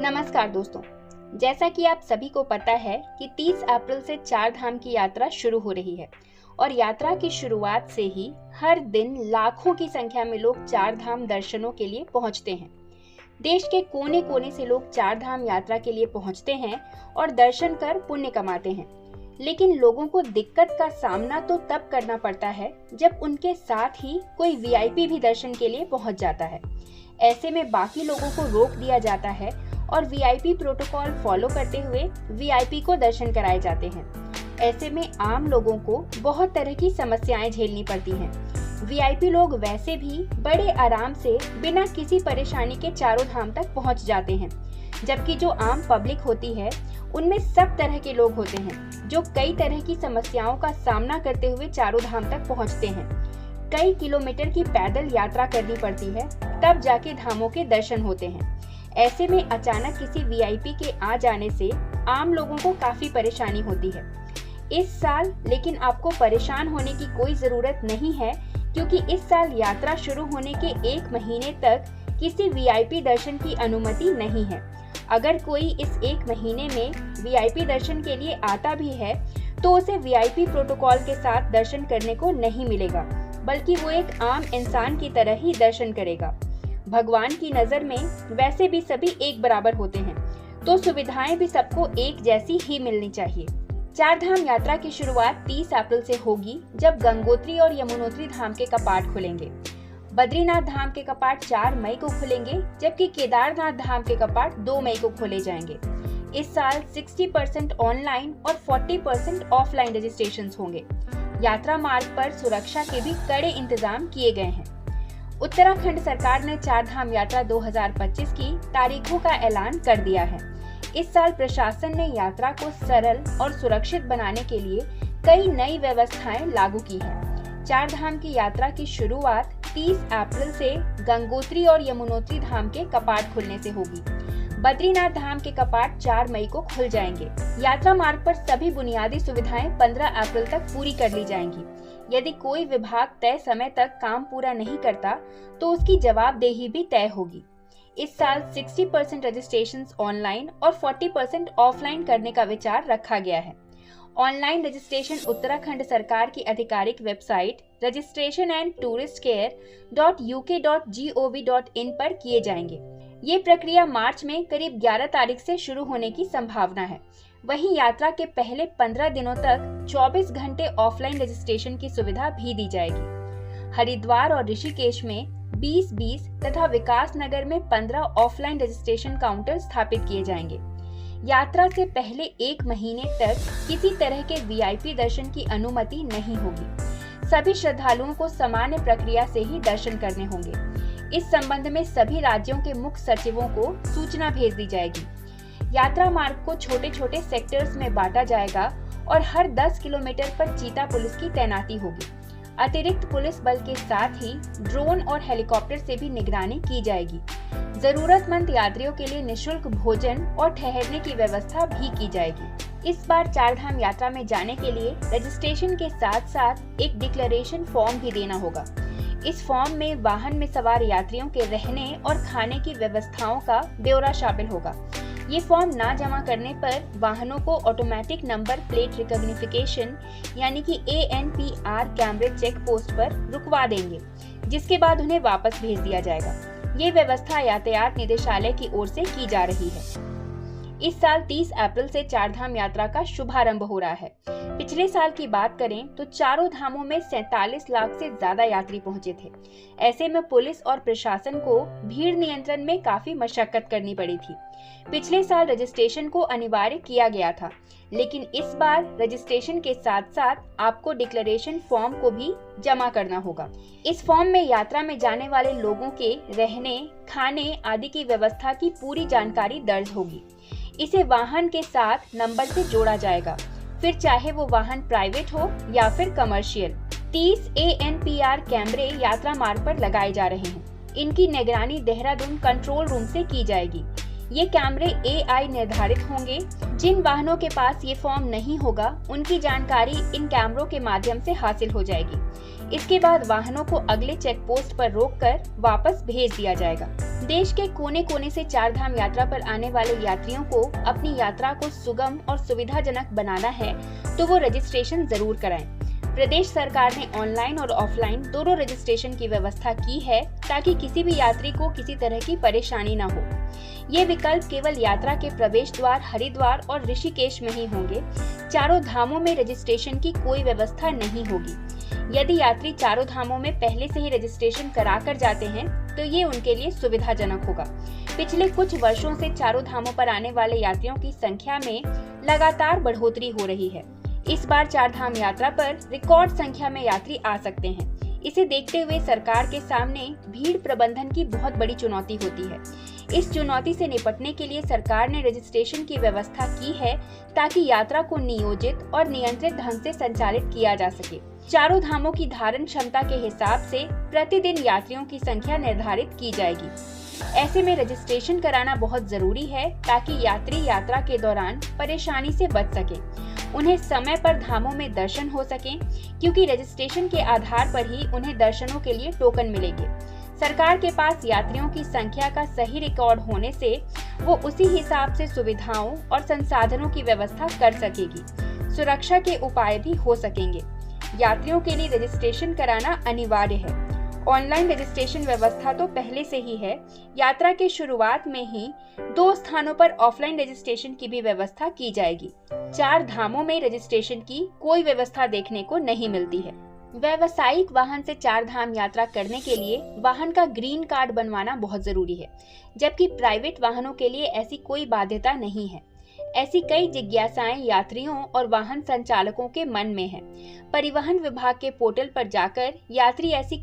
नमस्कार दोस्तों, जैसा कि आप सभी को पता है कि 30 अप्रैल से चार धाम की यात्रा शुरू हो रही है और यात्रा की शुरुआत से ही हर दिन लाखों की संख्या में लोग चार धाम दर्शनों के लिए पहुंचते हैं। देश के कोने कोने से लोग चार धाम यात्रा के लिए पहुंचते हैं और दर्शन कर पुण्य कमाते हैं। लेकिन लोगों को दिक्कत का सामना तो तब करना पड़ता है जब उनके साथ ही कोई वीआईपी भी दर्शन के लिए पहुंच जाता है। ऐसे में बाकी लोगों को रोक दिया जाता है और वीआईपी प्रोटोकॉल फॉलो करते हुए वीआईपी को दर्शन कराए जाते हैं। ऐसे में आम लोगों को बहुत तरह की समस्याएं झेलनी पड़ती हैं। वीआईपी लोग वैसे भी बड़े आराम से बिना किसी परेशानी के चारों धाम तक पहुंच जाते हैं, जबकि जो आम पब्लिक होती है उनमें सब तरह के लोग होते हैं जो कई तरह की समस्याओं का सामना करते हुए चारों धाम तक पहुंचते हैं। कई किलोमीटर की पैदल यात्रा करनी पड़ती है, तब जाके धामों के दर्शन होते हैं। ऐसे में अचानक किसी वीआईपी के आ जाने से आम लोगों को काफी परेशानी होती है। इस साल लेकिन आपको परेशान होने की कोई जरूरत नहीं है, क्योंकि इस साल यात्रा शुरू होने के 1 महीने तक किसी वीआईपी दर्शन की अनुमति नहीं है। अगर कोई इस 1 महीने में वीआईपी दर्शन के लिए आता भी है तो उसे वीआईपी प्रोटोकॉल के साथ दर्शन करने को नहीं मिलेगा, बल्कि वो एक आम इंसान की तरह ही दर्शन करेगा। भगवान की नजर में वैसे भी सभी एक बराबर होते हैं, तो सुविधाएं भी सबको एक जैसी ही मिलनी चाहिए। चार धाम यात्रा की शुरुआत 30 अप्रैल से होगी, जब गंगोत्री और यमुनोत्री धाम के कपाट खुलेंगे। बद्रीनाथ धाम के कपाट 4 मई को खुलेंगे, जबकि केदारनाथ धाम के कपाट 2 मई को खोले जाएंगे। इस साल 60% ऑनलाइन और 40% ऑफलाइन रजिस्ट्रेशन होंगे। यात्रा मार्ग पर सुरक्षा के भी कड़े इंतजाम किए गए हैं। उत्तराखंड सरकार ने चार धाम यात्रा 2025 की तारीखों का ऐलान कर दिया है। इस साल प्रशासन ने यात्रा को सरल और सुरक्षित बनाने के लिए कई नई व्यवस्थाएं लागू की है। चार धाम की यात्रा की शुरुआत 30 अप्रैल से गंगोत्री और यमुनोत्री धाम के कपाट खुलने से होगी। बद्रीनाथ धाम के कपाट 4 मई को खुल जाएंगे। यात्रा मार्ग पर सभी बुनियादी सुविधाएं 15 अप्रैल तक पूरी कर ली जाएंगी। यदि कोई विभाग तय समय तक काम पूरा नहीं करता तो उसकी जवाबदेही भी तय होगी। इस साल 60% रजिस्ट्रेशन ऑनलाइन और 40% ऑफलाइन करने का विचार रखा गया है। ऑनलाइन रजिस्ट्रेशन उत्तराखंड सरकार की आधिकारिक वेबसाइट registration&touristcare.uk.gov.in पर किए जाएंगे। ये प्रक्रिया मार्च में करीब 11 तारीख से शुरू होने की संभावना है। वहीं यात्रा के पहले 15 दिनों तक 24 घंटे ऑफलाइन रजिस्ट्रेशन की सुविधा भी दी जाएगी। हरिद्वार और ऋषिकेश में 20 तथा विकास नगर में 15 ऑफलाइन रजिस्ट्रेशन काउंटर स्थापित किए जाएंगे। यात्रा से पहले 1 महीने तक किसी तरह के वीआईपी दर्शन की अनुमति नहीं होगी। सभी श्रद्धालुओं को सामान्य प्रक्रिया से ही दर्शन करने होंगे। इस संबंध में सभी राज्यों के मुख्य सचिवों को सूचना भेज दी जाएगी। यात्रा मार्ग को छोटे छोटे सेक्टर्स में बांटा जाएगा और हर 10 किलोमीटर पर चीता पुलिस की तैनाती होगी। अतिरिक्त पुलिस बल के साथ ही ड्रोन और हेलीकॉप्टर से भी निगरानी की जाएगी। जरूरतमंद यात्रियों के लिए निशुल्क भोजन और ठहरने की व्यवस्था भी की जाएगी। इस बार चार धाम यात्रा में जाने के लिए रजिस्ट्रेशन के साथ साथ एक डिक्लेरेशन फॉर्म भी देना होगा। इस फॉर्म में वाहन में सवार यात्रियों के रहने और खाने की व्यवस्थाओं का ब्यौरा शामिल होगा। ये फॉर्म ना जमा करने पर वाहनों को ऑटोमेटिक नंबर प्लेट रिकॉग्निफिकेशन यानी कि ANPR कैमरे चेक पोस्ट पर रुकवा देंगे, जिसके बाद उन्हें वापस भेज दिया जाएगा। ये व्यवस्था यातायात निदेशालय की ओर से की जा रही है। इस साल 30 अप्रैल से चार धाम यात्रा का शुभारंभ हो रहा है। पिछले साल की बात करें तो चारों धामों में 47 लाख से ज्यादा यात्री पहुंचे थे। ऐसे में पुलिस और प्रशासन को भीड़ नियंत्रण में काफी मशक्कत करनी पड़ी थी। पिछले साल रजिस्ट्रेशन को अनिवार्य किया गया था, लेकिन इस बार रजिस्ट्रेशन के साथ साथ आपको डिक्लेरेशन फॉर्म को भी जमा करना होगा। इस फॉर्म में यात्रा में जाने वाले लोगों के रहने, खाने आदि की व्यवस्था की पूरी जानकारी दर्ज होगी। इसे वाहन के साथ नंबर से जोड़ा जाएगा, फिर चाहे वो वाहन प्राइवेट हो या फिर कमर्शियल। 30 ANPR कैमरे यात्रा मार्ग पर लगाए जा रहे हैं। इनकी निगरानी देहरादून कंट्रोल रूम से की जाएगी। ये कैमरे AI निर्धारित होंगे। जिन वाहनों के पास ये फॉर्म नहीं होगा, उनकी जानकारी इन कैमरों के माध्यम से हासिल हो जाएगी। इसके बाद वाहनों को अगले चेक पोस्ट पर रोककर वापस भेज दिया जाएगा। देश के कोने कोने से चार धाम यात्रा पर आने वाले यात्रियों को अपनी यात्रा को सुगम और सुविधाजनक बनाना है तो वो रजिस्ट्रेशन जरूर कराएं। प्रदेश सरकार ने ऑनलाइन और ऑफलाइन दोनों रजिस्ट्रेशन की व्यवस्था की है ताकि किसी भी यात्री को किसी तरह की परेशानी न हो। ये विकल्प केवल यात्रा के प्रवेश द्वार हरिद्वार और ऋषिकेश में ही होंगे। चारों धामों में रजिस्ट्रेशन की कोई व्यवस्था नहीं होगी। यदि यात्री चारों धामों में पहले से ही रजिस्ट्रेशन करा कर जाते हैं तो ये उनके लिए सुविधाजनक होगा। पिछले कुछ वर्षों से चारों धामों पर आने वाले यात्रियों की संख्या में लगातार बढ़ोतरी हो रही है। इस बार चार धाम यात्रा पर रिकॉर्ड संख्या में यात्री आ सकते हैं। इसे देखते हुए सरकार के सामने भीड़ प्रबंधन की बहुत बड़ी चुनौती होती है। इस चुनौती से निपटने के लिए सरकार ने रजिस्ट्रेशन की व्यवस्था की है ताकि यात्रा को नियोजित और नियंत्रित ढंग से संचालित किया जा सके। चारों धामों की धारण क्षमता के हिसाब से प्रतिदिन यात्रियों की संख्या निर्धारित की जाएगी। ऐसे में रजिस्ट्रेशन कराना बहुत जरूरी है ताकि यात्री यात्रा के दौरान परेशानी से बच सके, उन्हें समय पर धामों में दर्शन हो सके, क्योंकि रजिस्ट्रेशन के आधार पर ही उन्हें दर्शनों के लिए टोकन मिलेंगे। सरकार के पास यात्रियों की संख्या का सही रिकॉर्ड होने से वो उसी हिसाब से सुविधाओं और संसाधनों की व्यवस्था कर सकेगी। सुरक्षा के उपाय भी हो सकेंगे। यात्रियों के लिए रजिस्ट्रेशन कराना अनिवार्य है। ऑनलाइन रजिस्ट्रेशन व्यवस्था तो पहले से ही है। यात्रा के शुरुआत में ही 2 स्थानों पर ऑफलाइन रजिस्ट्रेशन की भी व्यवस्था की जाएगी। चार धामों में रजिस्ट्रेशन की कोई व्यवस्था देखने को नहीं मिलती है। व्यावसायिक वाहन से चार धाम यात्रा करने के लिए वाहन का ग्रीन कार्ड बनवाना बहुत जरूरी है, जबकि प्राइवेट वाहनों के लिए ऐसी कोई बाध्यता नहीं है। ऐसी कई जिज्ञासाएं यात्रियों और वाहन संचालकों के मन में है। परिवहन विभाग के पोर्टल पर जाकर यात्री ऐसे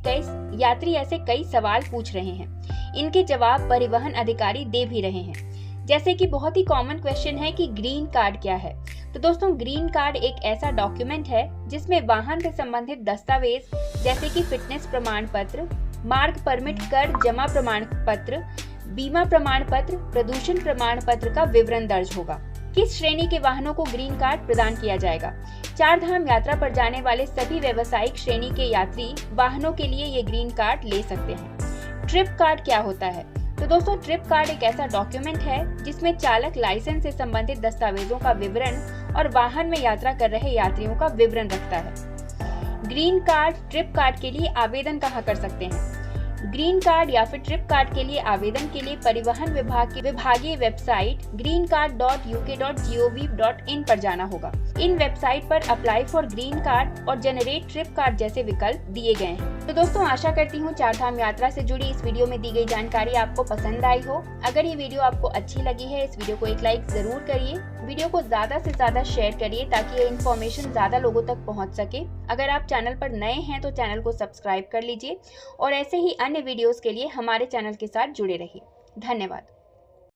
कई सवाल पूछ रहे हैं। इनके जवाब परिवहन अधिकारी दे भी रहे हैं। जैसे कि बहुत ही कॉमन क्वेश्चन है कि ग्रीन कार्ड क्या है। तो दोस्तों, ग्रीन कार्ड एक ऐसा डॉक्यूमेंट है जिसमें वाहन से संबंधित दस्तावेज जैसे कि फिटनेस प्रमाण पत्र, मार्ग परमिट कर जमा प्रमाण पत्र, बीमा प्रमाण पत्र, प्रदूषण प्रमाण पत्र का विवरण दर्ज होगा। किस श्रेणी के वाहनों को ग्रीन कार्ड प्रदान किया जाएगा? चार धाम यात्रा पर जाने वाले सभी व्यावसायिक श्रेणी के यात्री वाहनों के लिए ये ग्रीन कार्ड ले सकते हैं। ट्रिप कार्ड क्या होता है? तो दोस्तों, ट्रिप कार्ड एक ऐसा डॉक्यूमेंट है जिसमें चालक लाइसेंस से संबंधित दस्तावेजों का विवरण और वाहन में यात्रा कर रहे यात्रियों का विवरण रखता है। ग्रीन कार्ड, ट्रिप कार्ड के लिए आवेदन कहाँ कर सकते हैं? ग्रीन कार्ड या फिर ट्रिप कार्ड के लिए आवेदन के लिए परिवहन विभाग की विभागीय वेबसाइट greencard.uk.gov.in पर जाना होगा। इन वेबसाइट पर अप्लाई फॉर ग्रीन कार्ड और जनरेट ट्रिप कार्ड जैसे विकल्प दिए गए हैं। तो दोस्तों, आशा करती हूँ चार धाम यात्रा से जुड़ी इस वीडियो में दी गई जानकारी आपको पसंद आई हो। अगर ये वीडियो आपको अच्छी लगी है, इस वीडियो को एक लाइक जरूर करिए। वीडियो को ज्यादा से ज्यादा शेयर करिए ताकि ये इन्फॉर्मेशन ज्यादा लोगों तक पहुँच सके। अगर आप चैनल पर नए हैं तो चैनल को सब्सक्राइब कर लीजिए और ऐसे ही अन्य वीडियोस के लिए हमारे चैनल के साथ जुड़े रहिए। धन्यवाद।